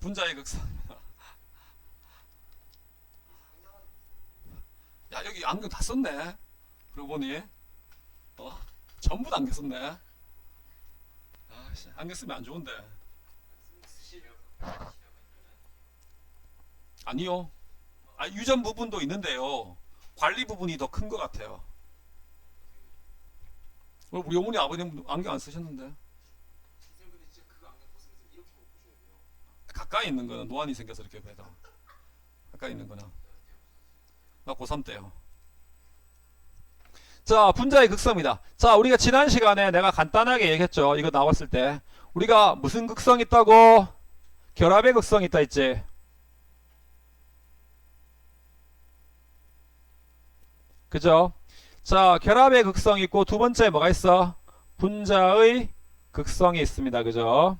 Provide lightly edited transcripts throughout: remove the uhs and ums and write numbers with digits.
분자의 극성. 야, 여기 안경 다 썼네. 그러고 보니 전부 다 안경 썼네. 아씨, 안경 쓰면 안 좋은데. 아니요. 유전 부분도 있는데요. 관리 부분이 더 큰 것 같아요. 우리 어머니 아버님 안경 안 쓰셨는데. 가까이 있는 거는 노안이 생겨서 이렇게 돼도. 가까이 있는 거는. 나 고3 때요. 자, 분자의 극성입니다. 자, 우리가 지난 시간에 내가 간단하게 얘기했죠. 이거 나왔을 때. 우리가 무슨 극성 있다고? 결합의 극성 있다 했지. 그죠? 자, 결합의 극성이 있고 두 번째 뭐가 있어? 분자의 극성이 있습니다. 그죠?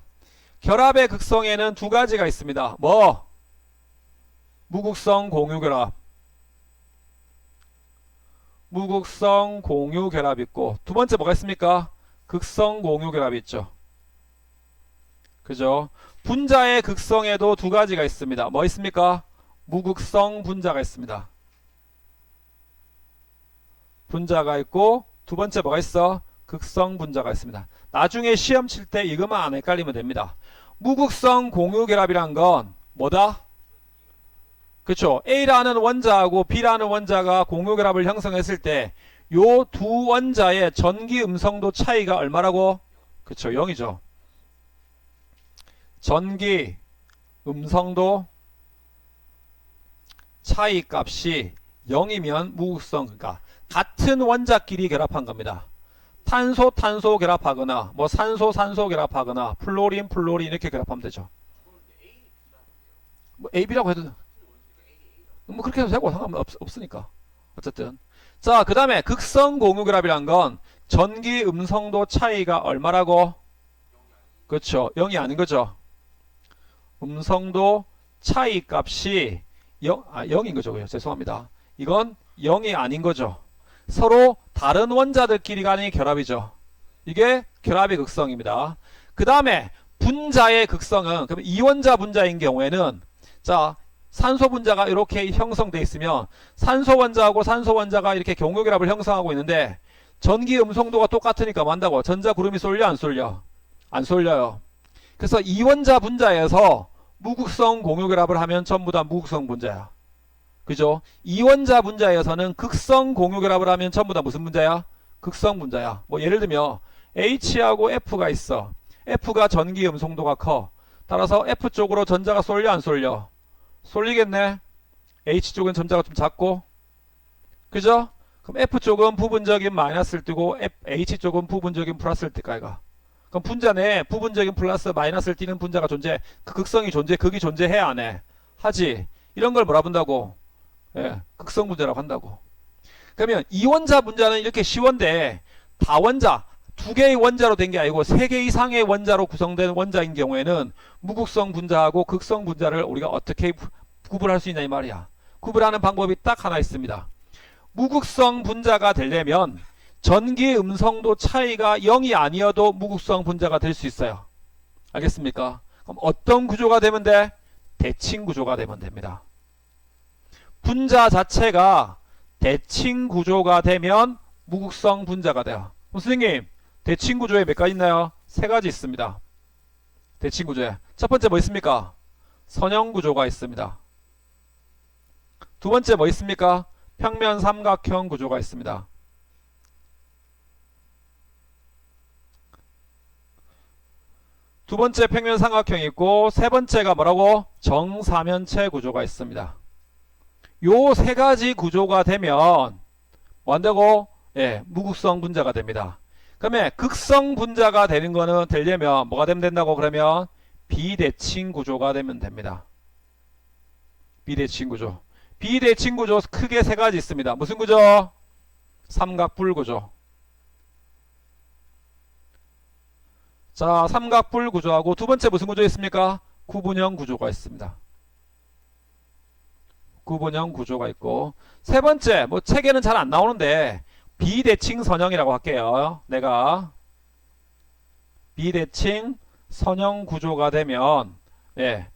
결합의 극성에는 두 가지가 있습니다. 뭐? 무극성 공유결합. 무극성 공유결합 있고 두 번째 뭐가 있습니까? 극성 공유결합 있죠. 그죠? 분자의 극성에도 두 가지가 있습니다. 뭐 있습니까? 무극성 분자가 있습니다. 분자가 있고 두 번째 뭐가 있어? 극성 분자가 있습니다. 나중에 시험 칠 때 이것만 안 헷갈리면 됩니다. 무극성 공유결합이란 건 뭐다? 그쵸? A라는 원자하고 B라는 원자가 공유결합을 형성했을 때 요 두 원자의 전기 음성도 차이가 얼마라고? 그쵸? 0이죠. 전기 음성도 차이 값이 0이면 무극성, 그러니까 같은 원자끼리 결합한 겁니다. 탄소 탄소 결합하거나 뭐 산소 산소 결합하거나 플로린 플로린 이렇게 결합하면 되죠. 뭐 A, B라고 해도 뭐 그렇게 해도 되고 상관없으니까. 어쨌든 자, 그 다음에 극성 공유결합이란 건 전기 음성도 차이가 얼마라고? 그렇죠. 0이 아닌 거죠. 음성도 차이 값이 0인 거죠. 죄송합니다. 이건 0이 아닌 거죠. 서로 다른 원자들끼리 간의 결합이죠. 이게 결합의 극성입니다. 그 다음에 분자의 극성은 그럼 이원자 분자인 경우에는 자, 산소 분자가 이렇게 형성되어 있으면 산소 원자하고 산소 원자가 이렇게 경유결합을 형성하고 있는데 전기 음성도가 똑같으니까 만다고 전자 구름이 쏠려 안 쏠려? 안 쏠려요. 그래서 이원자 분자에서 무극성 공유결합을 하면 전부 다 무극성 분자야. 그죠? 이원자 분자에서는 극성 공유결합을 하면 전부 다 무슨 분자야? 극성 분자야. 뭐 예를 들면 H하고 F가 있어. F가 전기 음성도가 커. 따라서 F 쪽으로 전자가 쏠려 안 쏠려? 쏠리겠네. H 쪽은 전자가 좀 작고. 그죠? 그럼 F 쪽은 부분적인 마이너스를 띄고 H 쪽은 부분적인 플러스를 띨까? 그럼 분자 내에 부분적인 플러스 마이너스를 띄는 분자가 존재, 그 극성이 존재, 극이 존재해 안 해? 하지. 이런 걸 뭐라 본다고? 예, 극성 분자라고 한다고. 그러면 이원자 분자는 이렇게 쉬운데 다원자, 두 개의 원자로 된 게 아니고 세 개 이상의 원자로 구성된 원자인 경우에는 무극성 분자하고 극성 분자를 우리가 어떻게 구분할 수 있냐 이 말이야. 구분하는 방법이 딱 하나 있습니다. 무극성 분자가 되려면 전기 음성도 차이가 0이 아니어도 무극성 분자가 될 수 있어요. 알겠습니까? 그럼 어떤 구조가 되면 돼? 대칭 구조가 되면 됩니다. 분자 자체가 대칭 구조가 되면 무극성 분자가 돼요. 선생님, 대칭 구조에 몇 가지 있나요? 세 가지 있습니다. 대칭 구조에 첫 번째 뭐 있습니까? 선형 구조가 있습니다. 두 번째 뭐 있습니까? 평면 삼각형 구조가 있습니다. 두 번째 평면 삼각형이 있고 세 번째가 뭐라고? 정사면체 구조가 있습니다. 요 세 가지 구조가 되면 뭐 한다고? 예, 무극성 분자가 됩니다. 그러면 극성 분자가 되는 거는 되려면 뭐가 되면 된다고? 그러면 비대칭 구조가 되면 됩니다. 비대칭 구조. 비대칭 구조 크게 세 가지 있습니다. 무슨 구조? 삼각불 구조. 자, 삼각불 구조하고 두 번째 무슨 구조 있습니까? 구분형 구조가 있습니다. 구분형 구조가 있고 세 번째 뭐 책에는 잘 안 나오는데 비대칭 선형이라고 할게요. 내가 비대칭 선형 구조가 되면 예,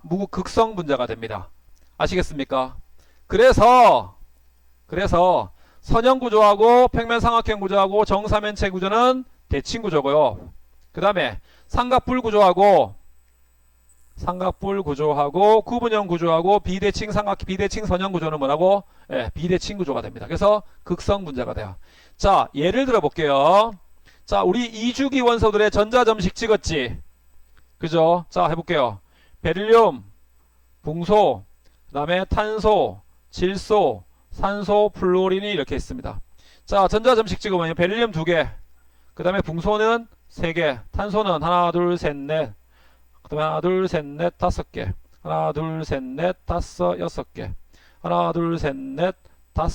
무극성 분자가 됩니다. 아시겠습니까? 그래서 선형 구조하고 평면 삼각형 구조하고 정사면체 구조는 대칭 구조고요. 그 다음에 삼각불 구조하고 구분형 구조하고 비대칭 선형 구조는 뭐라고? 비대칭 구조가 됩니다. 그래서 극성 분자가 돼요. 자, 예를 들어 볼게요. 자, 우리 이주기 원소들의 전자점식 찍었지? 그죠? 자, 해볼게요. 베릴륨, 붕소, 그 다음에 탄소, 질소, 산소, 플루오린이 이렇게 있습니다. 자, 전자점식 찍으면 베릴륨 2개, 그 다음에 붕소는 3개, 탄소는 하나, 둘, 셋, 넷, 그 다음에 하나, 둘, 셋, 넷, 5개, 하나, 둘, 셋, 넷, 5, 6개, 하나, 둘, 셋, 넷, 5,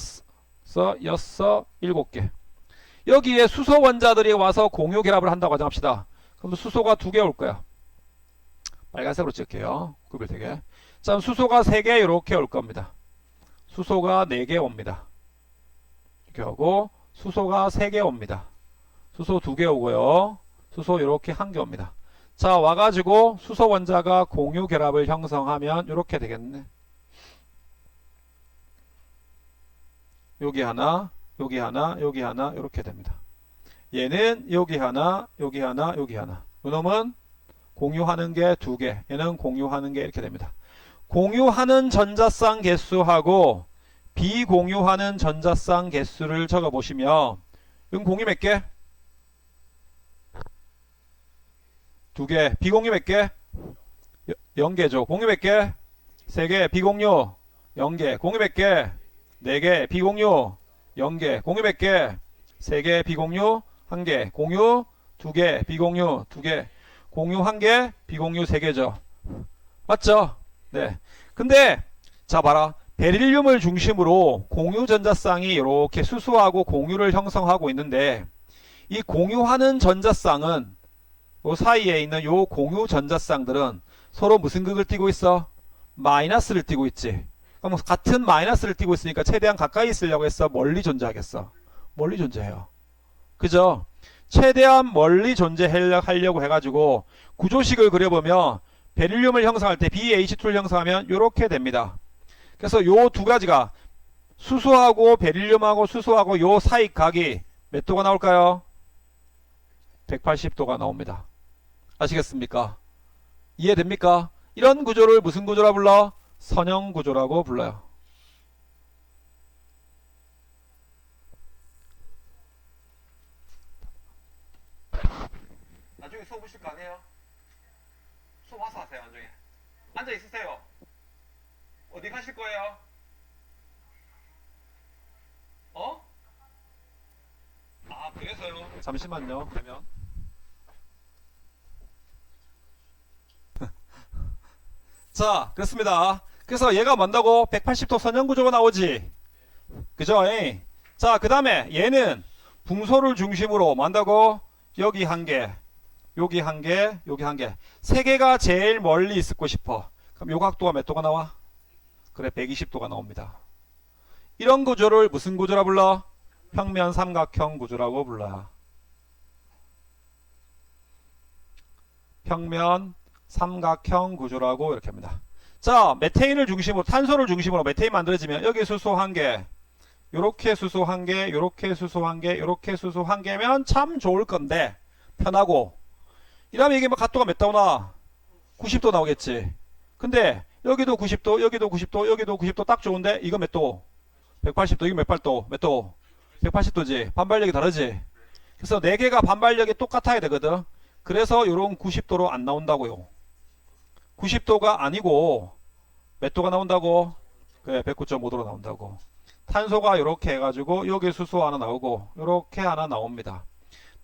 6, 7개. 여기에 수소 원자들이 와서 공유 결합을 한다고 가정합시다. 그럼 수소가 2개 올 거야. 빨간색으로 찍을게요. 구별되게. 자, 수소가 3개 이렇게 올 겁니다. 수소가 4개 옵니다. 이렇게 하고 수소가 3개 옵니다. 수소 2개 오고요. 수소 이렇게 1개 옵니다. 자, 와가지고 수소 원자가 공유 결합을 형성하면 이렇게 되겠네. 여기 하나, 여기 하나, 여기 하나 이렇게 됩니다. 얘는 여기 하나, 여기 하나, 여기 하나. 이놈은 공유하는 게 2개, 얘는 공유하는 게 이렇게 됩니다. 공유하는 전자쌍 개수하고 비공유하는 전자쌍 개수를 적어보시면 이건 공유 몇 개? 2개. 비공유 몇 개? 0개죠. 공유 몇 개? 3개. 비공유 0개. 공유 몇 개? 4개. 비공유 0개. 공유 몇 개? 3개. 비공유 1개. 공유 2개. 비공유 2개. 공유 1개. 비공유 3개죠. 맞죠? 네. 근데 자 봐라. 베릴륨을 중심으로 공유 전자쌍이 이렇게 수소하고 공유를 형성하고 있는데 이 공유하는 전자쌍은 요 사이에 있는 요 공유 전자쌍들은 서로 무슨 극을 띠고 있어? 마이너스를 띠고 있지. 그럼 같은 마이너스를 띠고 있으니까 최대한 가까이 있으려고 했어? 멀리 존재하겠어? 멀리 존재해요. 그죠? 최대한 멀리 존재하려고 해가지고 구조식을 그려보면 베릴륨을 형성할 때 BH2를 형성하면 이렇게 됩니다. 그래서 요 두 가지가 수소하고 베릴륨하고 수소하고 요 사이 각이 몇 도가 나올까요? 180도가 나옵니다. 아시겠습니까? 이해됩니까? 이런 구조를 무슨 구조라 불러? 선형 구조라고 불러요. 나중에 수업 오실 거 아니에요? 수업 와서 하세요. 나중에 앉아 있으세요. 어디 가실 거예요? 어? 아, 그래서요? 잠시만요. 그러면 자, 그렇습니다. 그래서 얘가 뭔다고? 180도 선형 구조가 나오지. 그죠? 에이. 자, 그 다음에 얘는 붕소를 중심으로 뭔다고? 여기 한 개, 여기 한 개, 여기 한 개. 세 개가 제일 멀리 있고 싶어. 그럼 요 각도가 몇 도가 나와? 그래, 120도가 나옵니다. 이런 구조를 무슨 구조라 불러? 평면 삼각형 구조라고 불러요. 평면 삼각형 구조라고 이렇게 합니다. 자, 메테인을 중심으로, 탄소를 중심으로 메테인 만들어지면 여기 수소 한 개, 요렇게 수소 한 개, 요렇게 수소 한 개, 요렇게 수소 한 개면 참 좋을 건데 편하고, 이러면 이게 뭐 각도가 몇 도 나와? 90도 나오겠지. 근데 여기도 90도, 여기도 90도, 여기도 90도 딱 좋은데 이거 몇 도? 180도. 이거 몇 도? 몇 도? 180도지. 반발력이 다르지. 그래서 4개가 반발력이 똑같아야 되거든. 그래서 요런 90도로 안 나온다고요. 90도가 아니고 몇 도가 나온다고? 그래, 109.5도로 나온다고. 탄소가 이렇게 해가지고 여기 수소 하나 나오고 이렇게 하나 나옵니다.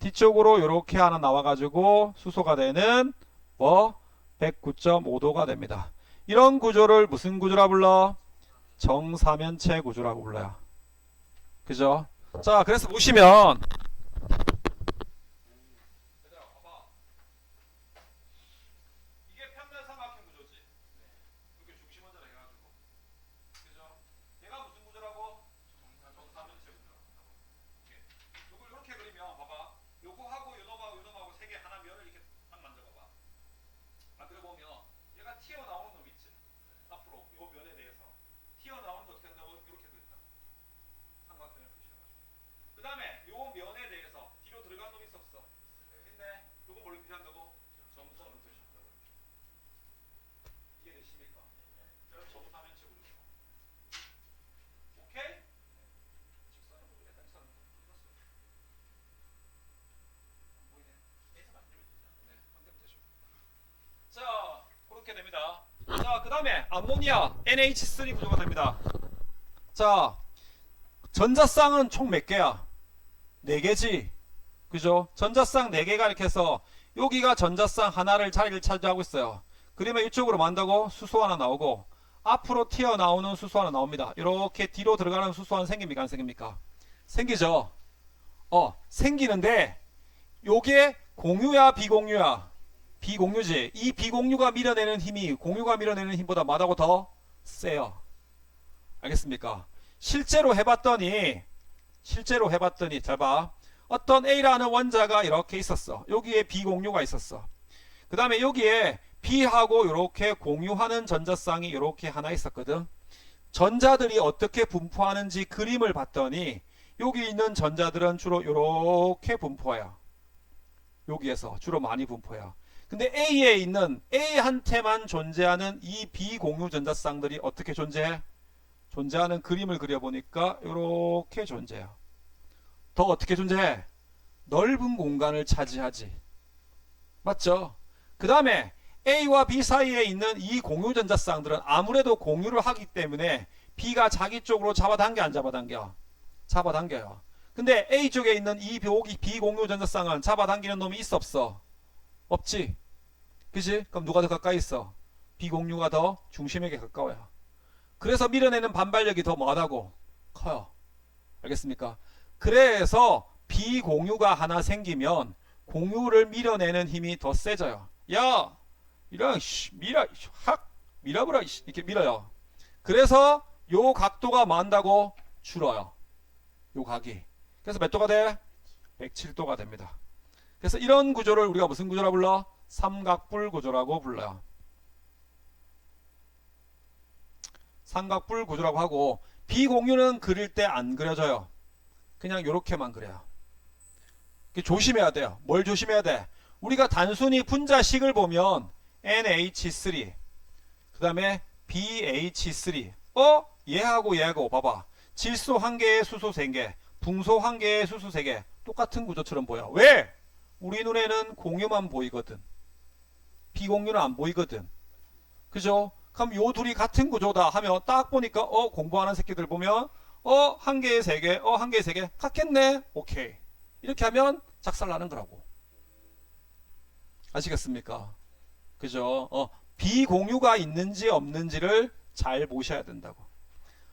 뒤쪽으로 이렇게 하나 나와가지고 수소가 되는 뭐 109.5도가 됩니다. 이런 구조를 무슨 구조라 불러? 정사면체 구조라고 불러요. 그죠? 자, 그래서 보시면 튀어나오는 거 어떻게 한다고? 이렇게 된다. 삼각형을 표시해가지고. 그 다음에 요 면에 대해서 뒤로 들어간 놈이 있어 없어? 근데 요거 뭘로 표시한다고? 점선으로 표시한다고. 이해되십니까? 점사면체로. 오케이? 직선으로 일단 직선으로 풀었어. 안 보이네. 네, 안 되면 되죠. 자, 그렇게 됩니다. 자, 그 다음에 암모니아 NH3 구조가 됩니다. 자, 전자쌍은 총 몇 개야? 4개지. 그죠? 전자쌍 4개가 이렇게 해서 여기가 전자쌍 하나를 자리를 차지하고 있어요. 그러면 이쪽으로 만다고 수소 하나 나오고 앞으로 튀어나오는 수소 하나 나옵니다. 이렇게 뒤로 들어가는 수소 하나 생깁니까? 안 생깁니까? 생기죠? 생기는데 요게 공유야 비공유야? 비공유지. 이 비공유가 밀어내는 힘이 공유가 밀어내는 힘보다 뭐하고 더 세요. 알겠습니까? 실제로 해봤더니 잘 봐. 어떤 A라는 원자가 이렇게 있었어. 여기에 비공유가 있었어. 그 다음에 여기에 B하고 이렇게 공유하는 전자쌍이 이렇게 하나 있었거든. 전자들이 어떻게 분포하는지 그림을 봤더니 여기 있는 전자들은 주로 이렇게 분포해요. 여기에서 주로 많이 분포해요. 근데 A에 있는 A한테만 존재하는 이 비공유 전자쌍들이 어떻게 존재해? 존재하는 그림을 그려보니까 이렇게 존재해요. 더 어떻게 존재해? 넓은 공간을 차지하지. 맞죠? 그 다음에 A와 B 사이에 있는 이 공유 전자쌍들은 아무래도 공유를 하기 때문에 B가 자기 쪽으로 잡아당겨 안 잡아당겨? 잡아당겨요. 근데 A 쪽에 있는 이 비공유 전자쌍은 잡아당기는 놈이 있어 없어? 없지. 그지? 그럼 누가 더 가까이 있어? 비공유가 더 중심에게 가까워요. 그래서 밀어내는 반발력이 더 뭐하다고? 커요. 알겠습니까? 그래서 비공유가 하나 생기면 공유를 밀어내는 힘이 더 세져요. 야! 이런 밀어보라 이렇게 밀어요. 그래서 요 각도가 뭐한다고? 줄어요. 요 각이. 그래서 몇 도가 돼? 107도가 됩니다. 그래서 이런 구조를 우리가 무슨 구조라 불러? 삼각불 구조라고 불러요. 삼각불 구조라고 하고 비공유는 그릴 때 안 그려져요. 그냥 요렇게만 그려요. 조심해야 돼요. 뭘 조심해야 돼? 우리가 단순히 분자식을 보면 NH3 그 다음에 BH3 얘하고 봐봐. 질소 1개에 수소 3개 붕소 1개에 수소 3개 똑같은 구조처럼 보여. 왜? 우리 눈에는 공유만 보이거든. 비공유는 안 보이거든. 그죠? 그럼 요 둘이 같은 구조다 하면 딱 보니까 공부하는 새끼들 보면 1개에 3개 1개에 3개 같겠네. 오케이. 이렇게 하면 작살나는 거라고. 아시겠습니까? 그죠? 비공유가 있는지 없는지를 잘 보셔야 된다고.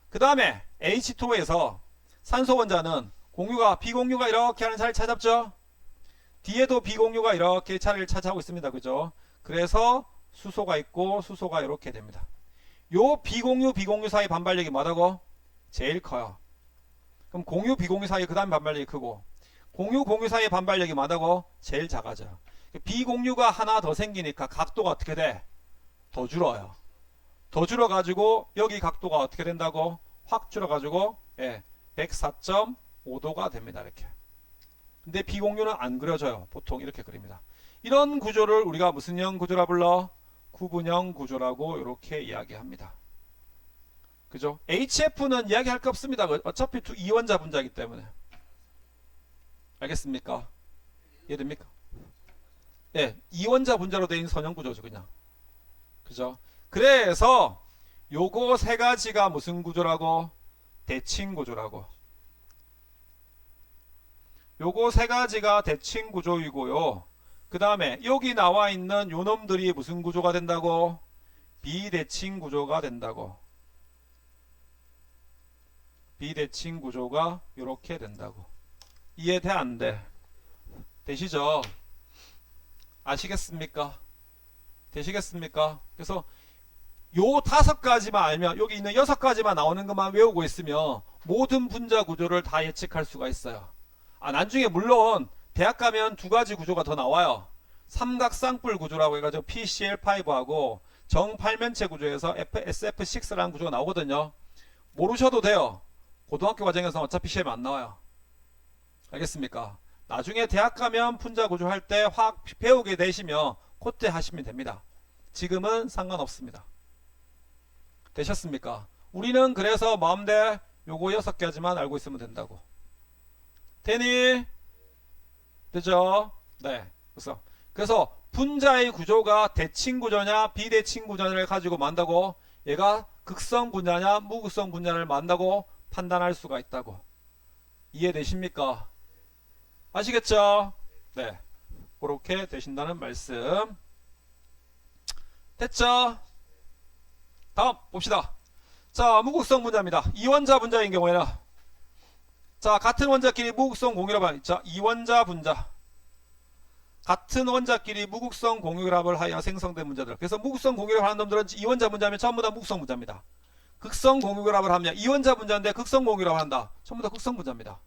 그 다음에 H2에서 산소 원자는 비공유가 이렇게 하는 자리를 찾았죠? 뒤에도 비공유가 이렇게 자리를 차지하고 있습니다. 그죠? 그래서 수소가 있고 수소가 이렇게 됩니다. 요 비공유 사이 반발력이 뭐라고? 제일 커요. 그럼 공유 비공유 사이 그 다음 반발력이 크고 공유 사이의 반발력이 뭐라고? 제일 작아져요. 비공유가 하나 더 생기니까 각도가 어떻게 돼? 더 줄어요. 더 줄어가지고 여기 각도가 어떻게 된다고? 확 줄어가지고 104.5도가 됩니다. 이렇게. 근데 비공유는 안 그려져요. 보통 이렇게 그립니다. 이런 구조를 우리가 무슨 형 구조라 불러? 구분형 구조라고 이렇게 이야기합니다. 그죠? HF는 이야기할 거 없습니다. 어차피 이원자 분자이기 때문에. 알겠습니까? 이해됩니까? 이원자 분자로 되어 있는 선형 구조죠, 그냥. 그죠? 그래서 요거 세 가지가 무슨 구조라고? 대칭 구조라고. 요거 세 가지가 대칭 구조이고요. 그 다음에 여기 나와 있는 요 놈들이 무슨 구조가 된다고? 비대칭 구조가 된다고. 비대칭 구조가 이렇게 된다고. 이해돼 안 돼? 되시죠? 아시겠습니까? 되시겠습니까? 그래서 요 5가지만 알면 여기 있는 6가지만 나오는 것만 외우고 있으면 모든 분자 구조를 다 예측할 수가 있어요. 나중에 물론 대학 가면 2가지 구조가 더 나와요. 삼각 쌍뿔 구조라고 해가지고 PCl5하고 정팔면체 구조에서 SF6라는 구조가 나오거든요. 모르셔도 돼요. 고등학교 과정에서 어차피 시험에 안 나와요. 알겠습니까? 나중에 대학 가면 분자 구조 할 때 화학 배우게 되시면 그때 하시면 됩니다. 지금은 상관없습니다. 되셨습니까? 우리는 그래서 마음대 요거 6가지만 알고 있으면 된다고. 되니? 되죠? 네. 그래서 분자의 구조가 대칭 구조냐 비대칭 구조냐를 가지고 만다고, 얘가 극성 분자냐 무극성 분자를 만다고 판단할 수가 있다고. 이해되십니까? 아시겠죠? 네. 그렇게 되신다는 말씀. 됐죠? 다음 봅시다. 자, 무극성 분자입니다. 이원자 분자인 경우에는, 자, 같은 원자끼리 무극성 공유랍을 하는, 자, 이원자 분자. 같은 원자끼리 무극성 공유랍을 하여 생성된 분자들. 그래서 무극성 공유랍을 하는 놈들은 이원자 분자면 전부 다 무극성 분자입니다. 극성 공유랍을 하면 이원자 분자인데 극성 공유랍을 한다. 전부 다 극성 분자입니다.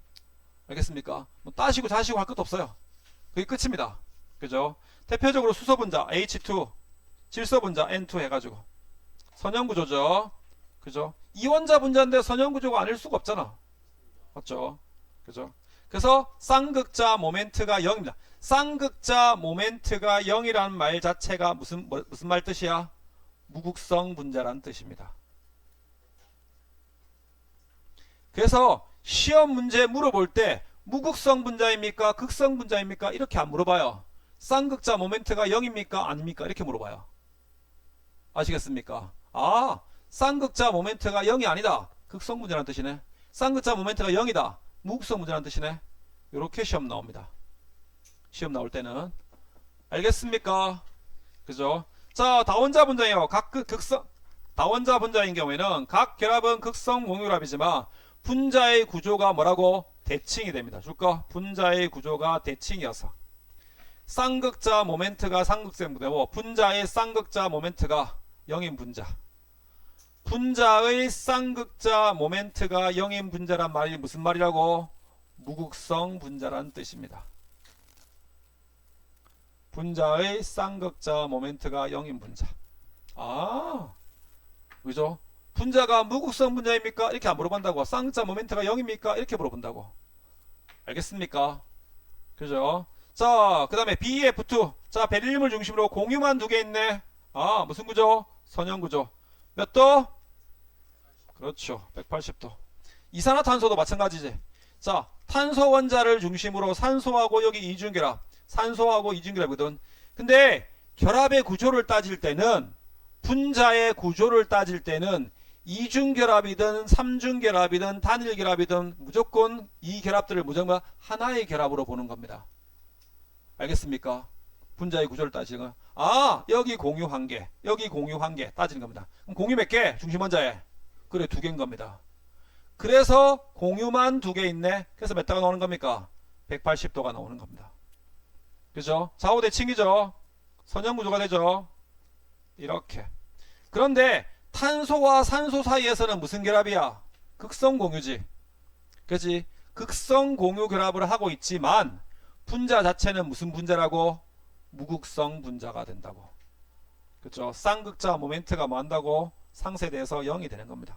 알겠습니까? 뭐 따시고 자시고 할 것도 없어요. 그게 끝입니다. 그죠? 대표적으로 수소 분자 H2, 질소 분자 N2 해가지고 선형 구조죠. 그죠? 이원자 분자인데 선형 구조가 아닐 수가 없잖아. 맞죠? 그죠? 그래서 쌍극자 모멘트가 0입니다. 쌍극자 모멘트가 0이라는 말 자체가 무슨 말 뜻이야? 무극성 분자라는 뜻입니다. 그래서 시험 문제 물어볼 때 무극성 분자입니까? 극성 분자입니까? 이렇게 안 물어봐요. 쌍극자 모멘트가 0입니까? 아닙니까? 이렇게 물어봐요. 아시겠습니까? 아, 쌍극자 모멘트가 0이 아니다. 극성 분자라는 뜻이네. 쌍극자 모멘트가 0이다. 무극성 분자라는 뜻이네. 이렇게 시험 나옵니다. 시험 나올 때는. 알겠습니까? 그죠? 자, 다원자 분자예요. 다원자 분자인 경우에는 각 결합은 극성 공유랍이지만 분자의 구조가 뭐라고? 대칭이 됩니다. 줄까? 분자의 구조가 대칭이어서 쌍극자 모멘트가 쌍극성 분자고, 분자의 쌍극자 모멘트가 0인 분자. 분자의 쌍극자 모멘트가 0인 분자란 말이 무슨 말이라고? 무극성 분자란 뜻입니다. 분자의 쌍극자 모멘트가 0인 분자. 아, 그죠? 분자가 무극성 분자입니까? 이렇게 안 물어본다고. 쌍극자 모멘트가 0입니까? 이렇게 물어본다고. 알겠습니까? 그죠? 자, 그 다음에 BF2. 자, 베릴륨을 중심으로 공유만 2개 있네. 아, 무슨 구조? 선형 구조. 몇 도? 그렇죠. 180도. 이산화탄소도 마찬가지지. 자, 탄소 원자를 중심으로 산소하고 여기 이중결합. 산소하고 이중결합이거든. 근데 결합의 구조를 따질 때는, 분자의 구조를 따질 때는 이중결합이든 삼중결합이든 단일결합이든 무조건 이 결합들을 무조건 하나의 결합으로 보는 겁니다. 알겠습니까? 분자의 구조를 따지는 거. 아, 여기 공유 1개, 여기 공유 1개 따지는 겁니다. 그럼 공유 몇 개? 중심 원자에. 그래, 2개인 겁니다. 그래서 공유만 2개 있네. 그래서 몇 도가 나오는 겁니까? 180도가 나오는 겁니다. 그죠? 좌우 대칭이죠. 선형 구조가 되죠. 이렇게. 그런데 탄소와 산소 사이에서는 무슨 결합이야? 극성 공유지. 그지? 극성 공유 결합을 하고 있지만 분자 자체는 무슨 분자라고? 무극성 분자가 된다고. 그죠? 쌍극자 모멘트가 뭐 한다고? 상쇄돼서 0이 되는 겁니다.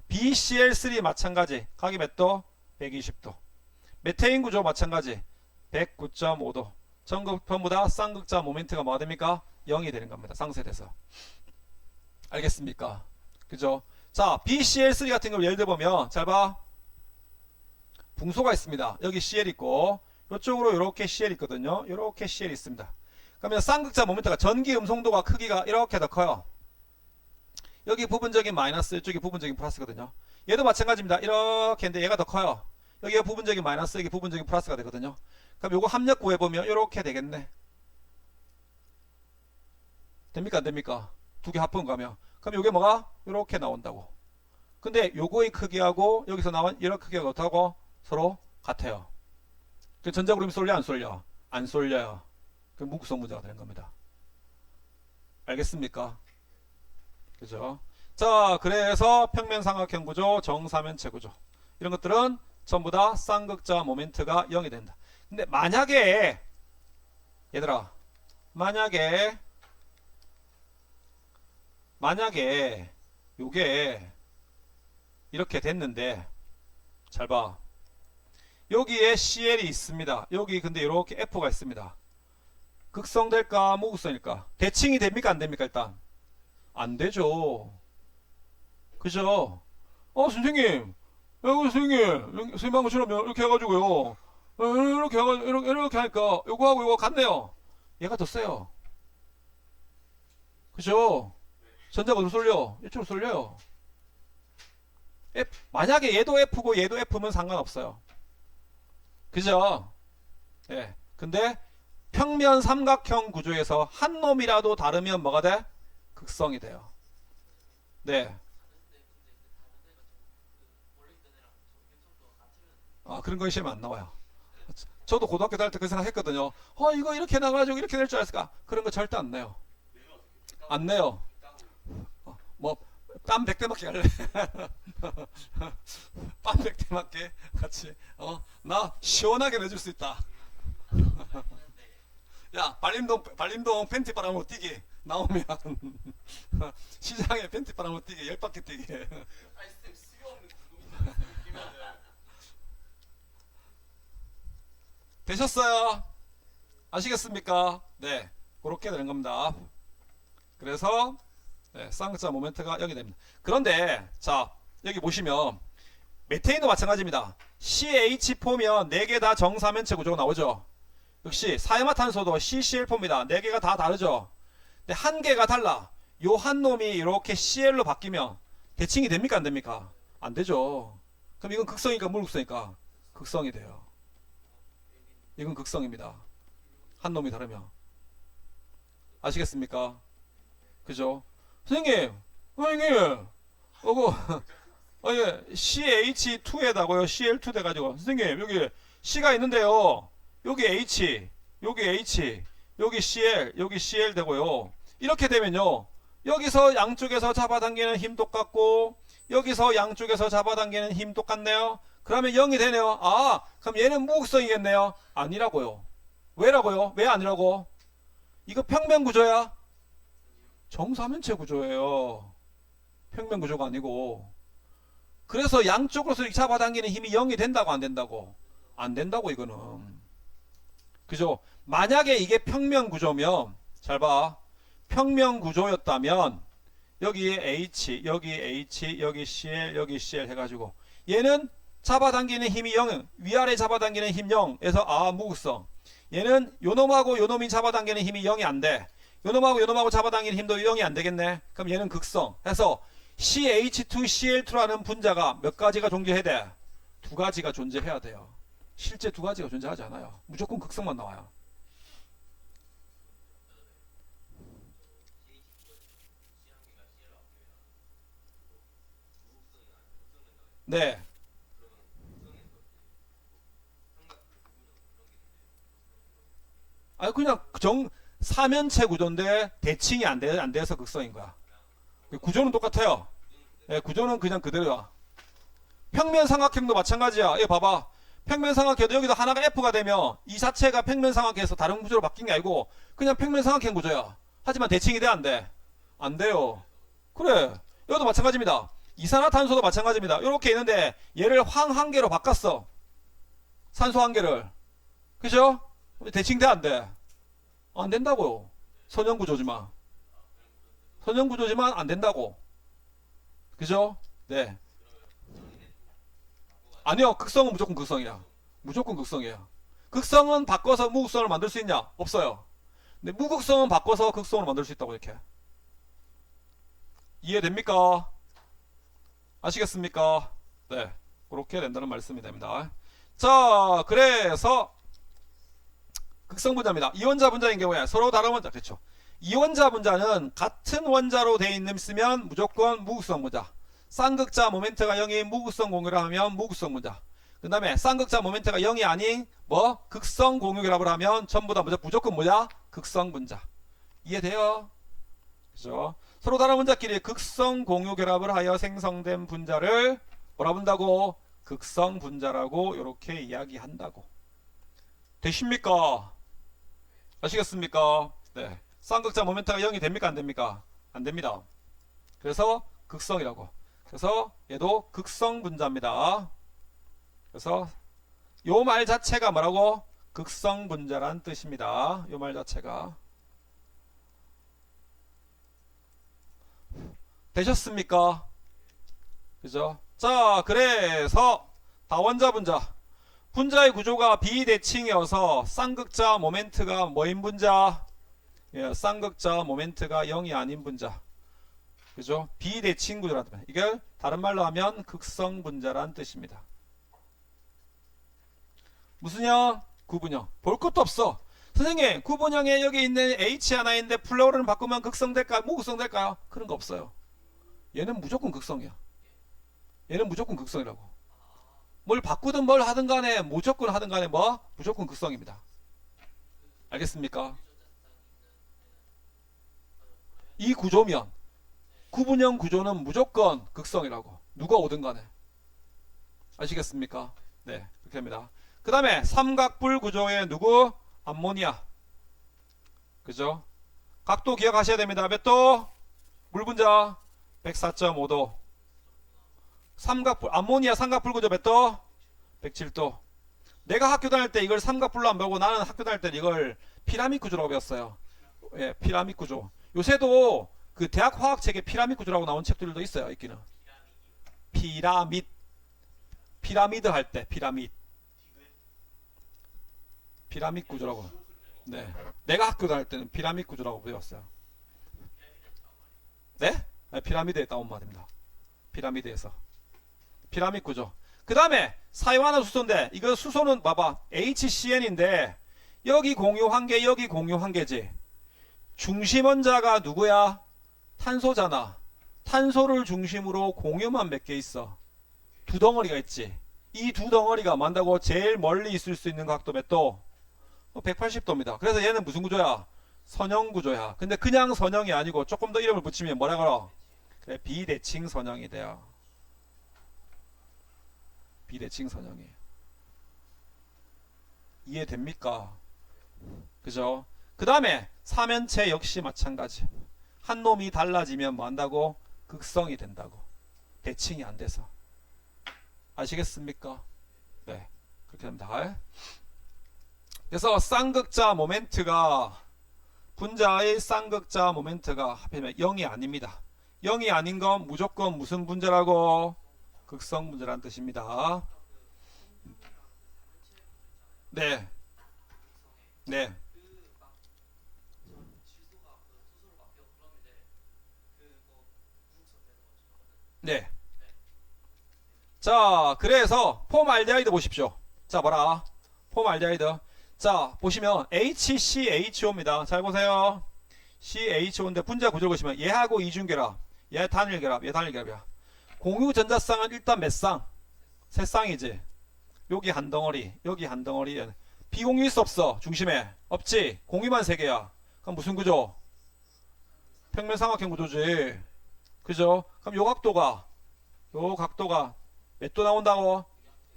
BCl3 마찬가지. 각이 몇 도? 120도. 메테인 구조 마찬가지. 109.5도. 전부 다 쌍극자 모멘트가 뭐가 됩니까? 0이 되는 겁니다. 상쇄돼서. 알겠습니까? 그죠? 자, BCl3 같은 걸 예를 들어보면, 잘 봐. 붕소가 있습니다. 여기 CL 있고, 이쪽으로 이렇게 CL 있거든요. 이렇게 CL 있습니다. 그러면 쌍극자 모멘트가 전기 음성도가 크기가 이렇게 더 커요. 여기 부분적인 마이너스, 이쪽이 부분적인 플러스거든요. 얘도 마찬가지입니다. 이렇게 했는데 얘가 더 커요. 여기가 부분적인 마이너스, 여기 부분적인 플러스가 되거든요. 그럼 요거 합력 구해보면 이렇게 되겠네. 됩니까? 안 됩니까? 2개 합분 가면. 그럼 요게 뭐가? 이렇게 나온다고. 근데 요거의 크기하고 여기서 나온 이런 크기가 어떻다고? 서로 같아요. 그 전자구름이 쏠려 안 쏠려? 안 쏠려요. 그 무극성 분자가 되는 겁니다. 알겠습니까? 그죠? 자, 그래서 평면삼각형 구조, 정사면체 구조 이런 것들은 전부 다 쌍극자 모멘트가 0이 된다. 근데 만약에 얘들아, 만약에 요게 이렇게 됐는데 잘 봐. 여기에 CL이 있습니다. 여기 근데 이렇게 F가 있습니다. 극성될까 무극성일까? 대칭이 됩니까 안 됩니까? 일단 안 되죠. 그죠? 선생님, 선생님 한 것처럼 이렇게 해가지고요. 이렇게 해가지고 이렇게 하니까 요거하고 요거 같네요. 얘가 더 세요. 그죠? 전자가 어디로 쏠려? 이쪽으로 쏠려요. 만약에 얘도 F고 얘도 F면 상관없어요. 그죠? 예. 근데 평면 삼각형 구조에서 한 놈이라도 다르면 뭐가 돼? 극성이 돼요. 네. 그런 거 시험에 안 나와요. 저도 고등학교 다닐 때 그 생각 했거든요. 이거 이렇게 나가지고 이렇게 될 줄 알았을까? 그런 거 절대 안 내요. 안 내요. 뭐, 땀 100대 맞게 갈래? 땀 100대 맞게 같이, 나 시원하게 내줄 수 있다. 야, 발림동 팬티 바람으로 뛰기 나오면 시장에 팬티 바람으로 뛰기 10바퀴 뛰기. 되셨어요? 아시겠습니까? 네, 그렇게 되는 겁니다. 그래서 네, 쌍극자 모멘트가 여기 됩니다. 그런데 자 여기 보시면 메테인도 마찬가지입니다. CH4면 4개 다 정사면체 구조가 나오죠. 역시 사이마탄소도 CCl4입니다. 4개가 다 다르죠. 근데 한 개가 달라. 요 한 놈이 이렇게 CL로 바뀌면 대칭이 됩니까 안 됩니까? 안 되죠. 그럼 이건 극성이니까 물극성이니까 극성이 돼요. 이건 극성입니다. 한 놈이 다르면. 아시겠습니까? 그죠? 선생님, CH2에다가요, CL2 돼가지고, 선생님, 여기 C가 있는데요, 여기 H, 여기 H, 여기 CL, 여기 CL 되고요. 이렇게 되면요, 여기서 양쪽에서 잡아당기는 힘 똑같고, 여기서 양쪽에서 잡아당기는 힘 똑같네요. 그러면 0이 되네요. 그럼 얘는 무극성이겠네요. 아니라고요. 왜라고요? 왜 아니라고? 이거 평면 구조야? 정사면체 구조예요. 평면 구조가 아니고. 그래서 양쪽으로서 잡아당기는 힘이 0이 된다고 안 된다고? 안 된다고 이거는. 그죠? 만약에 이게 평면 구조면 잘 봐. 평면 구조였다면 여기에 H, 여기 H, 여기 CL, 여기 CL 해가지고 얘는 잡아당기는 힘이 0, 위아래 잡아당기는 힘 0에서 무극성. 얘는 요놈하고 요놈이 잡아당기는 힘이 0이 안 돼. 요놈하고 요놈하고 잡아당기는 힘도 0이 안 되겠네. 그럼 얘는 극성. 해서 CH2CL2라는 분자가 몇 가지가 존재해야 돼? 2가지가 존재해야 돼요. 실제 2가지가 존재하지 않아요. 무조건 극성만 나와요. 네. 그냥 사면체 구조인데 대칭이 안 돼서 극성인 거야. 구조는 똑같아요. 예, 구조는 그냥 그대로야. 평면 삼각형도 마찬가지야. 이거 봐봐. 평면 삼각형도 여기도 하나가 F가 되면 이 자체가 평면 삼각형에서 다른 구조로 바뀐 게 아니고 그냥 평면 삼각형 구조야. 하지만 대칭이 돼 안 돼? 안 돼요. 그래. 여기도 마찬가지입니다. 이산화탄소도 마찬가지입니다. 이렇게 있는데 얘를 황 한 개로 바꿨어. 산소 한 개를. 그죠? 대칭 돼 안 돼? 안 된다고요. 선형 구조지만. 선형 구조지만 안 된다고. 그죠? 네. 아니요. 극성은 무조건 극성이야. 무조건 극성이에요. 극성은 바꿔서 무극성을 만들 수 있냐? 없어요. 근데 무극성은 바꿔서 극성을 만들 수 있다고 이렇게. 이해됩니까? 아시겠습니까? 네. 그렇게 된다는 말씀이 됩니다. 자, 그래서 극성 분자입니다. 이원자 분자인 경우에 서로 다른 원자, 그렇죠. 이원자 분자는 같은 원자로 되어 있으면 무조건 무극성 분자. 쌍극자 모멘트가 0인 무극성 공유를 하면 무극성 분자. 그 다음에 쌍극자 모멘트가 0이 아닌 극성 공유 결합을 하면 전부 다 무조건 뭐야? 극성 분자. 이해돼요? 그죠? 서로 다른 원자끼리 극성 공유 결합을 하여 생성된 분자를 뭐라 본다고? 극성 분자라고 이렇게 이야기한다고. 되십니까? 아시겠습니까? 네. 쌍극자 모멘트가 0이 됩니까? 안 됩니까? 안 됩니다. 그래서 극성이라고. 그래서 얘도 극성 분자입니다. 그래서 요 말 자체가 뭐라고? 극성 분자란 뜻입니다. 요 말 자체가. 되셨습니까? 그죠? 자, 그래서 다원자 분자. 분자의 구조가 비대칭이어서 쌍극자 모멘트가 뭐인 분자? 예, 쌍극자 모멘트가 0이 아닌 분자. 그죠? 비대칭 구조란 뜻. 이걸 다른 말로 하면 극성 분자란 뜻입니다. 무슨 형? 구분형. 볼 것도 없어. 선생님, 구분형에 여기 있는 H 하나인데 플로어를 바꾸면 극성 될까요? 무극성 될까요? 그런 거 없어요. 얘는 무조건 극성이야. 얘는 무조건 극성이라고. 뭘 바꾸든 뭘 하든 간에 무조건 하든 간에 뭐? 무조건 극성입니다. 알겠습니까? 이 구조면 구분형 구조는 무조건 극성이라고. 누가 오든 간에. 아시겠습니까? 네, 그렇게 합니다. 그 다음에 삼각불 구조의 누구? 암모니아. 그죠? 각도 기억하셔야 됩니다. 몇 도? 물 분자 104.5도. 삼각불, 암모니아 삼각불 구조 몇 도? 107도. 내가 학교 다닐 때 이걸 삼각불로 안 배우고 나는 학교 다닐 때 이걸 피라밋 구조라고 배웠어요. 예, 피라밋 구조. 요새도 그 대학 화학책에 피라밋 구조라고 나온 책들도 있어요. 있기는. 피라밋. 피라미드 할 때 피라밋. 피라밋 구조라고. 네. 내가 학교 다닐 때는 피라밋 구조라고 배웠어요. 네? 네, 피라미드에 따온 말입니다. 피라미드에서. 피라밋 구조. 그 다음에 사유하는 수소인데 이거 수소는 봐봐. HCn인데 여기 공유 한 개, 여기 공유 한 개지. 중심 원자가 누구야? 탄소잖아. 탄소를 중심으로 공유만 몇 개 있어. 두 덩어리가 있지. 이 두 덩어리가 만다고 제일 멀리 있을 수 있는 각도 몇 도? 180도입니다. 그래서 얘는 무슨 구조야? 선형 구조야. 근데 그냥 선형이 아니고 조금 더 이름을 붙이면 뭐라 그러? 그래, 비대칭 선형이 돼요. 비대칭 선형이. 이해됩니까? 그죠? 그 다음에 삼연체 역시 마찬가지. 한 놈이 달라지면 뭐 한다고? 극성이 된다고. 대칭이 안 돼서. 아시겠습니까? 네, 그렇게 됩니다. 그래서 쌍극자 모멘트가 분자의 쌍극자 모멘트가 하필이면 0이 아닙니다. 0이 아닌 건 무조건 무슨 분자라고? 극성 분자라는 뜻입니다. 네. 네. 네. 자, 그래서 폼알데하이드 보십시오. 자, 봐라. 폼알데하이드. 자, 보시면 HCHO입니다. 잘 보세요. CHO인데 분자 구조를 보시면 얘하고 이중결합, 얘 단일결합, 얘 단일결합이야. 공유 전자쌍은 일단 몇 쌍? 세 쌍이지. 여기 한 덩어리, 여기 한 덩어리. 비공유 있어 없어? 중심에 없지. 공유만 세 개야. 그럼 무슨 구조? 평면삼각형 구조지. 그죠? 그럼 요 각도가 몇 도 나온다고?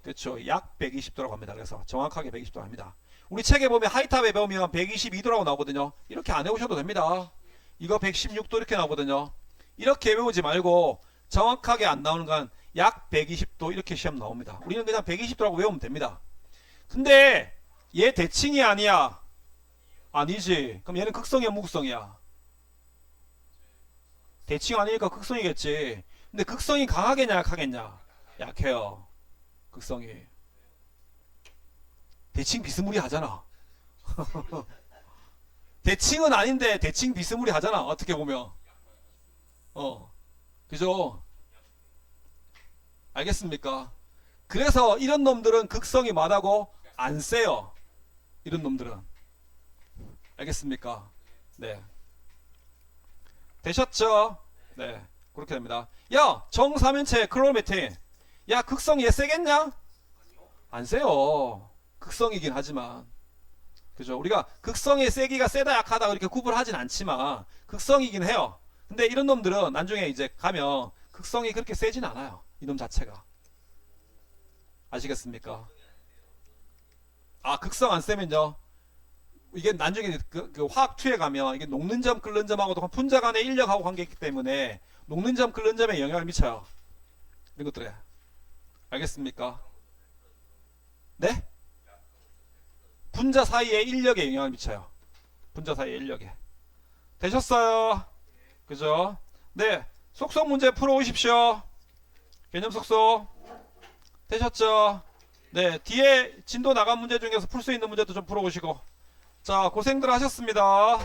그렇죠. 약 120도라고 합니다. 그래서 정확하게 120도 합니다. 우리 책에 보면 하이탑에 배우면 122도라고 나오거든요. 이렇게 안 해오셔도 됩니다. 이거 116도 이렇게 나오거든요. 이렇게 배우지 말고 정확하게 안 나오는 건 약 120도 이렇게 시험 나옵니다. 우리는 그냥 120도라고 외우면 됩니다. 근데 얘 대칭이 아니야. 아니지. 그럼 얘는 극성이야 무극성이야? 대칭 아니니까 극성이겠지. 근데 극성이 강하겠냐 약하겠냐? 약해요. 극성이. 대칭 비스무리 하잖아. 대칭은 아닌데 대칭 비스무리 하잖아. 어떻게 보면. 그죠? 알겠습니까? 그래서 이런 놈들은 극성이 많다고 안 세요. 이런 놈들은. 알겠습니까? 네. 되셨죠? 네. 그렇게 됩니다. 야, 정사면체 클로메틴. 야, 극성 얘 세겠냐? 안 세요. 극성이긴 하지만. 그죠? 우리가 극성의 세기가 세다 약하다 이렇게 구분하진 않지만 극성이긴 해요. 근데 이런 놈들은 나중에 이제 가면 극성이 그렇게 세진 않아요. 이놈 자체가. 아시겠습니까? 아, 극성 안 세면요. 이게 나중에 그 화학2에 가면 이게 녹는 점, 끓는 점하고도 분자 간의 인력하고 관계있기 때문에 녹는 점, 끓는 점에 영향을 미쳐요. 이런 것들에. 알겠습니까? 네? 분자 사이의 인력에 영향을 미쳐요. 분자 사이의 인력에. 되셨어요? 그죠? 네. 속속 문제 풀어오십시오. 개념 속속. 되셨죠? 네. 뒤에 진도 나간 문제 중에서 풀 수 있는 문제도 좀 풀어오시고. 자, 고생들 하셨습니다.